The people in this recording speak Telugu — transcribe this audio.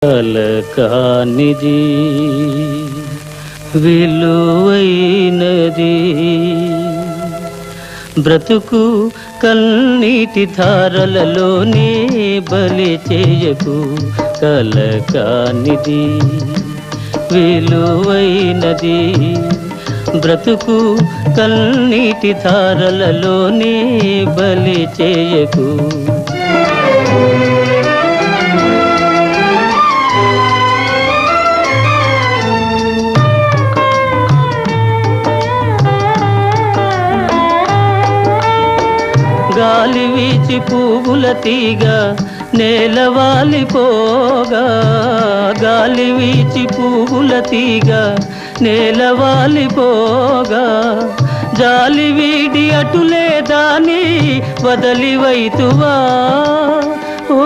కలకానిది విలువైనది బ్రతుకు కన్నీటి ధారలలోనే బలి చేయకు కలకానిది విలువైనది బ్రతుకు కన్నీటి ధారలలోనే బలి చేయకు గాలి వీచి పువ్వుల తీగ నేలవాలిపోగా గాలి వీచి పువ్వుల తీగ నేలవాలిపోగా జాలి వీడి అటులే దాని వదలివైతువా ఓ